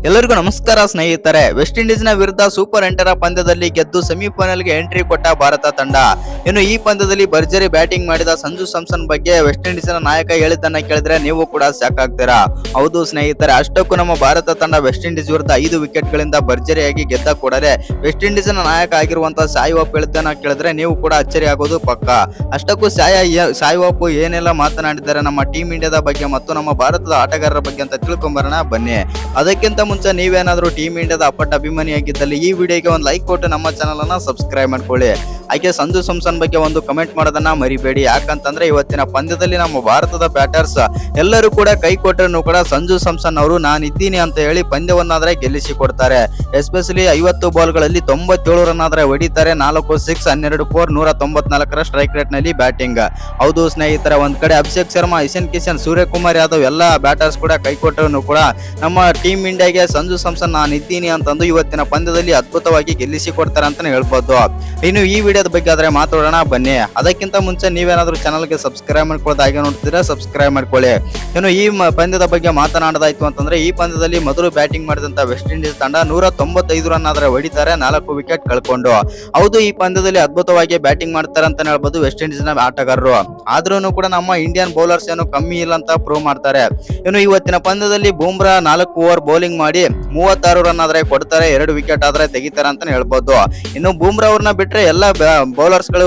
ಎಲ್ಲರಿಗೂ ನಮಸ್ಕಾರ ಸ್ನೇಹಿತರೆ. ವೆಸ್ಟ್ ಇಂಡೀಸ್ನ ವಿರುದ್ಧ ಸೂಪರ್ 8ರ ಪಂದ್ಯದಲ್ಲಿ ಗೆದ್ದು ಸೆಮಿಫೈನಲ್ಗೆ ಎಂಟ್ರಿ ಕೊಟ್ಟ ಭಾರತ ತಂಡ. ಇನ್ನು ಈ ಪಂದ್ಯದಲ್ಲಿ ಭರ್ಜರಿ ಬ್ಯಾಟಿಂಗ್ ಮಾಡಿದ ಸಂಜು ಸ್ಯಾಮ್ಸನ್ ಬಗ್ಗೆ ವೆಸ್ಟ್ ಇಂಡೀಸ್ನ ನಾಯಕ ಹೇಳಿದ್ದನ್ನ ಕೇಳಿದ್ರೆ ನೀವು ಕೂಡ ಶಾಕ್ ಆಗ್ತೀರಾ. ಹೌದು ಸ್ನೇಹಿತರೆ, ಅಷ್ಟಕ್ಕೂ ನಮ್ಮ ಭಾರತ ತಂಡ ವೆಸ್ಟ್ ಇಂಡೀಸ್ ವಿರುದ್ಧ 5 ವಿಕೆಟ್ಗಳಿಂದ ಭರ್ಜರಿಯಾಗಿ ಗೆದ್ದ ಕೂಡಲೇ ವೆಸ್ಟ್ ಇಂಡೀಸ್ನ ನಾಯಕ ಆಗಿರುವಂತಹ ಸಾಯಿ ಹೋಪ್ ಹೇಳಿದ್ದನ್ನ ಕೇಳಿದ್ರೆ ನೀವು ಕೂಡ ಅಚ್ಚರಿ ಆಗೋದು ಪಕ್ಕ. ಅಷ್ಟಕ್ಕೂ ಸಾಯಿ ಹೋಪ್ ಏನೆಲ್ಲ ಮಾತನಾಡಿದ್ದಾರೆ ನಮ್ಮ ಟೀಮ್ ಇಂಡಿಯಾದ ಬಗ್ಗೆ ಮತ್ತು ನಮ್ಮ ಭಾರತದ ಆಟಗಾರರ ಬಗ್ಗೆ ಅಂತ ತಿಳ್ಕೊಂಬರೋಣ ಬನ್ನಿ. ಅದಕ್ಕಿಂತ ಮುಂಚೆ ನೀವೇನಾದ್ರೂ ಟೀಮ್ ಇಂಡಿಯಾದ ಅಪ್ಪಟ ಅಭಿಮಾನಿಯಾಗಿದ್ದಲ್ಲಿ ಈ ವಿಡಿಯೋಗೆ ಒಂದು ಲೈಕ್ ಕೊಟ್ಟು ನಮ್ಮ ಚಾನಲ್ ಅನ್ನ ಸಬ್ಸ್ಕ್ರೈಬ್ ಮಾಡ್ಕೊಳ್ಳಿ. ಹಾಗೆ ಸಂಜು ಸ್ಯಾಮ್ಸನ್ ಬಗ್ಗೆ ಒಂದು ಕಮೆಂಟ್ ಮಾಡೋದನ್ನ ಮರಿಬೇಡಿ. ಯಾಕಂತಂದ್ರೆ ಇವತ್ತಿನ ಪಂದ್ಯದಲ್ಲಿ ನಮ್ಮ ಭಾರತದ ಬ್ಯಾಟರ್ಸ್ ಎಲ್ಲರೂ ಕೂಡ ಕೈ ಕೊಟ್ಟರು ಕೂಡ ಸಂಜು ಸ್ಯಾಮ್ಸನ್ ಅವರು ನಾನಿದ್ದೀನಿ ಅಂತ ಹೇಳಿ ಪಂದ್ಯವನ್ನಾದ್ರೆ ಗೆಲ್ಲಿಸಿ ಕೊಡ್ತಾರೆ. ಎಸ್ಪೆಷಲಿ 50 ಬಾಲ್ಗಳಲ್ಲಿ 97 ರನ್ ಆದ್ರೆ ಹೊಡಿತಾರೆ. 4 6 12 4 194ರ ಸ್ಟ್ರೈಕ್ ರೇಟ್ ನಲ್ಲಿ ಬ್ಯಾಟಿಂಗ್. ಹೌದು ಸ್ನೇಹಿತರೆ, ಒಂದ್ ಕಡೆ ಅಭಿಷೇಕ್ ಶರ್ಮಾ, ಇಶಾನ್ ಕಿಶನ್, ಸೂರ್ಯಕುಮಾರ್ ಯಾದವ್ ಎಲ್ಲ ಬ್ಯಾಟರ್ಸ್ ಕೂಡ ಕೈ ಕೊಟ್ಟರು ಕೂಡ ನಮ್ಮ ಟೀಮ್ ಇಂಡಿಯಾಗೆ ಸಂಜು ಸ್ಯಾಮ್ಸನ್ ನಾನಿದ್ದೀನಿ ಅಂತಂದು ಇವತ್ತಿನ ಪಂದ್ಯದಲ್ಲಿ ಅದ್ಭುತವಾಗಿ ಗೆಲ್ಲಿಸಿ ಕೊಡ್ತಾರೆ ಅಂತಾನೆ ಹೇಳ್ಬೋದು. ಇನ್ನು ಈ ವಿಡಿಯೋದ ಬಗ್ಗೆ ಆದ್ರೆ ಮಾತಾಡೋಣ ಬನ್ನಿ. ಅದಕ್ಕಿಂತ ಮುಂಚೆ ನೀವೇನಾದ್ರೂ ಚಾನಲ್ಗೆ ಸಬ್ಸ್ಕ್ರೈಬ್ ಮಾಡ್ಕೊಳ್ಳೋದು ಹಾಗೆ ನೋಡ್ತಿದ್ರೆ ಸಬ್ಸ್ಕ್ರೈಬ್ ಮಾಡ್ಕೊಳ್ಳಿ. ಇನ್ನು ಈ ಪಂದ್ಯದ ಬಗ್ಗೆ ಮಾತನಾಡೋದಾಯ್ತು ಅಂತಂದ್ರೆ ಈ ಪಂದ್ಯದಲ್ಲಿ ಮೊದಲು ಬ್ಯಾಟಿಂಗ್ ಮಾಡಿದಂತ ವೆಸ್ಟ್ ಇಂಡೀಸ್ ತಂಡ 195 ರನ್ ಆದ್ರೆ ಹೊಡಿತಾರೆ, 4 ವಿಕೆಟ್ ಕಳ್ಕೊಂಡು. ಹೌದು, ಈ ಪಂದ್ಯದಲ್ಲಿ ಅದ್ಭುತವಾಗಿ ಬ್ಯಾಟಿಂಗ್ ಮಾಡ್ತಾರೆ ಅಂತ ಹೇಳ್ಬೋದು ವೆಸ್ಟ್ ಇಂಡೀಸ್ ನ ಆಟಗಾರರು. ಆದ್ರೂ ಕೂಡ ನಮ್ಮ ಇಂಡಿಯನ್ ಬೌಲರ್ಸ್ ಏನು ಕಮ್ಮಿ ಇಲ್ಲ ಅಂತ ಪ್ರೂವ್ ಮಾಡ್ತಾರೆ. ಇನ್ನು ಇವತ್ತಿನ ಪಂದ್ಯದಲ್ಲಿ ಬೂಮ್ರಾ 4 ಓವರ್ ಬೌಲಿಂಗ್ ಮಾಡಿ 36 ರನ್ ಆದ್ರೆ ಕೊಡ್ತಾರೆ, 2 ವಿಕೆಟ್ ಆದ್ರೆ ತೆಗಿತಾರೆ ಅಂತ ಹೇಳ್ಬೋದು. ಇನ್ನು ಬೂಮ್ರಾ ಅವ್ರನ್ನ ಬಿಟ್ರೆ ಎಲ್ಲ ಬೌಲರ್ಸ್ ಗಳು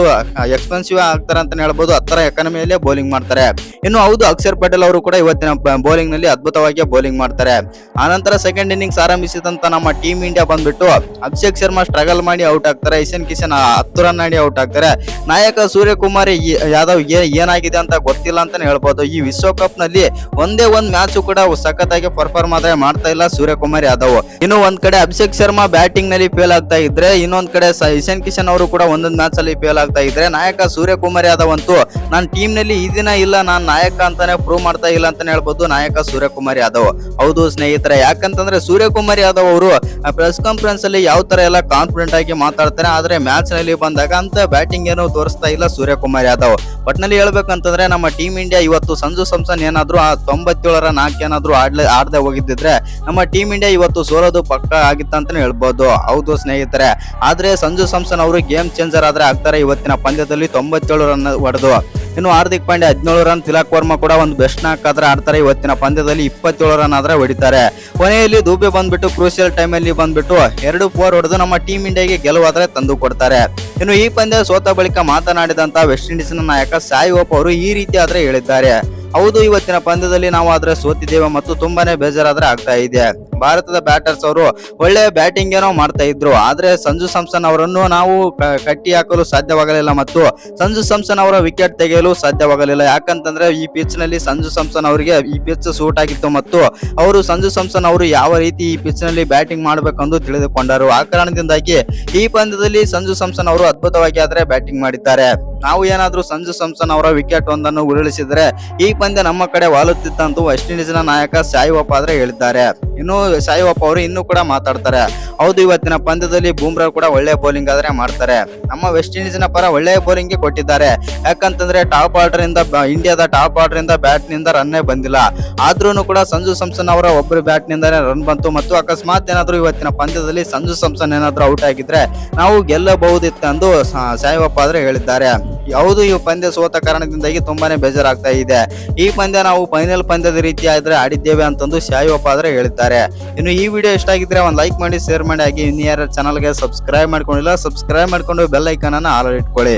ಎಕ್ಸ್ಪೆನ್ಸಿವ್ ಆಗ್ತಾರೆ ಅಂತ ಹೇಳ್ಬೋದು. 10ರ ಎಕಾನಮಿಯಲ್ಲೇ ಬೌಲಿಂಗ್ ಮಾಡ್ತಾರೆ. ಇನ್ನು ಹೌದು, ಅಕ್ಷರ್ ಪಟೇಲ್ ಅವರು ಕೂಡ ಇವತ್ತಿನ ಬೌಲಿಂಗ್ ನಲ್ಲಿ ಅದ್ಭುತವಾಗಿ ಬೌಲಿಂಗ್ ಮಾಡ್ತಾರೆ. ಆನಂತರ ಸೆಕೆಂಡ್ ಇನ್ನಿಂಗ್ಸ್ ಆರಂಭಿಸಿದಂತ ನಮ್ಮ ಟೀಮ್ ಇಂಡಿಯಾ ಬಂದ್ಬಿಟ್ಟು ಅಭಿಷೇಕ್ ಶರ್ಮಾ ಸ್ಟ್ರಗಲ್ ಮಾಡಿ ಔಟ್ ಆಗ್ತಾರೆ, ಇಶಾನ್ ಕಿಶನ್ 10 ರನ್ ಆಡಿ ಔಟ್ ಆಗ್ತಾರೆ. ನಾಯಕ ಸೂರ್ಯಕುಮಾರ್ ಯಾದವ್ ಏನಾಗಿದೆ ಅಂತ ಗೊತ್ತಿಲ್ಲ ಅಂತಾನೆ ಹೇಳ್ಬೋದು. ಈ ವಿಶ್ವಕಪ್ ನಲ್ಲಿ ಒಂದೇ ಒಂದು ಮ್ಯಾಚ್ ಕೂಡ ಸಖತ್ತಾಗಿ ಪರ್ಫಾರ್ಮ್ ಆದ್ರೆ ಮಾಡ್ತಾ ಇಲ್ಲ ಸೂರ್ಯಕುಮಾರ್ ಯಾದವ್. ಇನ್ನು ಒಂದ್ ಕಡೆ ಅಭಿಷೇಕ್ ಶರ್ಮಾ ಬ್ಯಾಟಿಂಗ್ ನಲ್ಲಿ ಫೇಲ್ ಆಗ್ತಾ ಇದ್ರೆ, ಇನ್ನೊಂದ್ ಕಡೆ ಇಶಾನ್ ಕಿಶನ್ ಅವರು ಕೂಡ ಒಂದೊಂದು ಮ್ಯಾಚ್ ಅಲ್ಲಿ ಫೇಲ್ ಆಗ್ತಾ ಇದ್ರೆ, ನಾಯಕ ಸೂರ್ಯಕುಮಾರ್ ಯಾದವ್ ಅಂತೂ ನಾನು ಟೀಮ್ ನಲ್ಲಿ ಇದೀನ ಇಲ್ಲ, ನಾನು ನಾಯಕ ಅಂತಾನೆ ಪ್ರೂವ್ ಮಾಡ್ತಾ ಇಲ್ಲ ಅಂತಾನೆ ಹೇಳ್ಬೋದು ನಾಯಕ ಸೂರ್ಯಕುಮಾರ್ ಯಾದವ್. ಹೌದು ಸ್ನೇಹಿತರೆ, ಯಾಕಂತಂದ್ರೆ ಸೂರ್ಯಕುಮಾರ್ ಯಾದವ್ ಅವರು ಪ್ರೆಸ್ ಕಾನ್ಫರೆನ್ಸ್ ಅಲ್ಲಿ ಯಾವ ತರ ಎಲ್ಲ ಕಾನ್ಫಿಡೆಂಟ್ ಆಗಿ ಮಾತಾಡ್ತಾರೆ, ಆದ್ರೆ ಮ್ಯಾಚ್ ನಲ್ಲಿ ಬಂದಾಗ ಅಂತ ಬ್ಯಾಟಿಂಗ್ ಏನು ತೋರಿಸ್ತಾ ಇಲ್ಲ ಸೂರ್ಯಕುಮಾರ್ ಯಾದವ್. ಒಟ್ನಲ್ಲಿ ಹೇಳ್ಬೇಕಂತಂದ್ರೆ ನಮ್ಮ ಟೀಮ್ ಇಂಡಿಯಾ ಇವತ್ತು ಸಂಜು ಸ್ಯಾಮ್ಸನ್ ಏನಾದ್ರು 97ರ 4 ಏನಾದ್ರು ಆಡದೆ ಹೋಗಿದ್ದಿದ್ರೆ ನಮ್ಮ ಟೀಮ್ ಇಂಡಿಯಾ ಇವತ್ತು ಸೋಲೋದು ಪಕ್ಕ ಆಗಿತ್ತು ಅಂತಾನೆ ಹೇಳ್ಬೋದು. ಹೌದು ಸ್ನೇಹಿತರೆ, ಆದ್ರೆ ಸಂಜು ಸ್ಯಾಮ್ಸನ್ ಅವರು ಗೇಮ್ ಚೇಂಜರ್ ಆದ್ರೆ ಆಗ್ತಾರೆ. ಇವತ್ತಿನ ಪಂದ್ಯದಲ್ಲಿ 97 ರನ್ ಹೊಡೆದು, ಇನ್ನು ಹಾರ್ದಿಕ್ ಪಾಂಡ್ಯ 17 ರನ್, ತಿಲಕ್ ವರ್ಮಾ ಕೂಡ ಒಂದು ಬೆಸ್ಟ್ ನಾಕ್ ಆದ್ರೆ ಆಡ್ತಾರೆ. ಇವತ್ತಿನ ಪಂದ್ಯದಲ್ಲಿ 27 ರನ್ ಆದ್ರೆ ಹೊಡಿತಾರೆ. ಕೊನೆಯಲ್ಲಿ ದುಬೆ ಬಂದ್ಬಿಟ್ಟು ಕ್ರೂಷಿಯಲ್ ಟೈಮ್ ಅಲ್ಲಿ ಬಂದ್ಬಿಟ್ಟು 2 4 ಹೊಡೆದು ನಮ್ಮ ಟೀಮ್ ಇಂಡಿಯಾಗೆ ಗೆಲುವಾದ್ರೆ ತಂದು ಕೊಡ್ತಾರೆ. ಇನ್ನು ಈ ಪಂದ್ಯ ಸೋತ ಬಳಿಕ ಮಾತನಾಡಿದಂತ ವೆಸ್ಟ್ ಇಂಡೀಸ್ ನ ನಾಯಕ ಸಾಯಿ ಹೋಪ್ ಅವರು ಈ ರೀತಿ ಆದ್ರೆ ಹೇಳಿದ್ದಾರೆ. ಹೌದು, ಇವತ್ತಿನ ಪಂದ್ಯದಲ್ಲಿ ನಾವು ಆದ್ರೆ ಸೋತಿದ್ದೇವೆ ಮತ್ತು ತುಂಬಾನೇ ಬೇಜಾರಾದ್ರೆ ಆಗ್ತಾ ಇದೆ. ಭಾರತದ ಬ್ಯಾಟರ್ಸ್ ಅವರು ಒಳ್ಳೆ ಬ್ಯಾಟಿಂಗ್ ಏನೋ ಮಾಡ್ತಾ ಇದ್ರು, ಆದ್ರೆ ಸಂಜು ಸ್ಯಾಮ್ಸನ್ ಅವರನ್ನು ನಾವು ಕಟ್ಟಿ ಹಾಕಲು ಸಾಧ್ಯವಾಗಲಿಲ್ಲ ಮತ್ತು ಸಂಜು ಸ್ಯಾಮ್ಸನ್ ಅವರ ವಿಕೆಟ್ ತೆಗೆಯಲು ಸಾಧ್ಯವಾಗಲಿಲ್ಲ. ಯಾಕಂತಂದ್ರೆ ಈ ಪಿಚ್ ನಲ್ಲಿ ಸಂಜು ಸ್ಯಾಮ್ಸನ್ ಅವರಿಗೆ ಈ ಪಿಚ್ ಸೂಟ್ ಆಗಿತ್ತು ಮತ್ತು ಅವರು ಸಂಜು ಸ್ಯಾಮ್ಸನ್ ಅವರು ಯಾವ ರೀತಿ ಈ ಪಿಚ್ ನಲ್ಲಿ ಬ್ಯಾಟಿಂಗ್ ಮಾಡಬೇಕೆಂದು ತಿಳಿದುಕೊಂಡರು. ಆ ಕಾರಣದಿಂದಾಗಿ ಈ ಪಂದ್ಯದಲ್ಲಿ ಸಂಜು ಸ್ಯಾಮ್ಸನ್ ಅವರು ಅದ್ಭುತವಾಗಿ ಆದ್ರೆ ಬ್ಯಾಟಿಂಗ್ ಮಾಡಿದ್ದಾರೆ. ನಾವು ಏನಾದ್ರೂ ಸಂಜು ಸ್ಯಾಮ್ಸನ್ ಅವರ ವಿಕೆಟ್ ಒಂದನ್ನು ಉರುಳಿಸಿದ್ರೆ ಈ ಪಂದ್ಯ ನಮ್ಮ ಕಡೆ ವಾಲುತ್ತಿತ್ತಂತೂ ವೆಸ್ಟ್ ಇಂಡೀಸ್ ನ ನಾಯಕ ಸಾಯಿ ಹೋಪ್ ಆದ್ರೆ ಹೇಳಿದ್ದಾರೆ. ಇನ್ನು ಸಾಯಿ ಹೋಪ್ ಅವರು ಇನ್ನೂ ಕೂಡ ಮಾತಾಡ್ತಾರೆ. ಹೌದು, ಇವತ್ತಿನ ಪಂದ್ಯದಲ್ಲಿ ಬೂಮ್ರಾ ಕೂಡ ಒಳ್ಳೆ ಬೌಲಿಂಗ್ ಆದ್ರೆ ಮಾಡ್ತಾರೆ. ನಮ್ಮ ವೆಸ್ಟ್ ಇಂಡೀಸ್ ನ ಪರ ಒಳ್ಳೆ ಬೌಲಿಂಗ್ ಕೊಟ್ಟಿದ್ದಾರೆ. ಯಾಕಂತಂದ್ರೆ ಟಾಪ್ ಆರ್ಡರ್ ಇಂದ ಇಂಡಿಯಾದ ಟಾಪ್ ಆರ್ಡರ್ ಇಂದ ಬ್ಯಾಟ್ ನಿಂದ ರನ್ನೇ ಬಂದಿಲ್ಲ. ಆದ್ರೂ ಕೂಡ ಸಂಜು ಸ್ಯಾಮ್ಸನ್ ಅವರ ಒಬ್ಬರು ಬ್ಯಾಟ್ ನಿಂದಾನೆ ರನ್ ಬಂತು ಮತ್ತು ಅಕಸ್ಮಾತ್ ಏನಾದ್ರು ಇವತ್ತಿನ ಪಂದ್ಯದಲ್ಲಿ ಸಂಜು ಸ್ಯಾಮ್ಸನ್ ಏನಾದ್ರು ಔಟ್ ಆಗಿದ್ರೆ ನಾವು ಗೆಲ್ಲಬಹುದಿತ್ತು ಸಾಯಿ ಹೋಪ್ ಆದ್ರೆ ಹೇಳಿದ್ದಾರೆ. ಹೌದು, ಈ ಪಂದ್ಯ ಸೋತ ಕಾರಣದಿಂದಾಗಿ ತುಂಬಾನೇ ಬೇಜಾರಾಗ್ತಾ ಇದೆ. ಈ ಪಂದ್ಯ ನಾವು ಫೈನಲ್ ಪಂದ್ಯದ ರೀತಿ ಆದ್ರೆ ಆಡಿದ್ದೇವೆ ಅಂತಂದು ಸಾಯಿ ಹೋಪ್ ಆದ್ರೆ ಹೇಳಿದ್ದಾರೆ. ಇನ್ನು ಈ ವಿಡಿಯೋ ಇಷ್ಟ ಆಗಿದ್ರೆ ಒಂದು ಲೈಕ್ ಮಾಡಿ, ಶೇರ್ ಮಾಡಿ, ಹಾಗೆ ಇನ್ನು ಯಾರು ಚಾನಲ್ಗೆ ಸಬ್ಸ್ಕ್ರೈಬ್ ಮಾಡ್ಕೊಂಡಿಲ್ಲ ಸಬ್ಸ್ಕ್ರೈಬ್ ಮಾಡ್ಕೊಂಡು ಬೆಲ್ ಐಕಾನ್ ಅನ್ನ ಆಲ್ ಇಟ್ಕೊಳ್ಳಿ.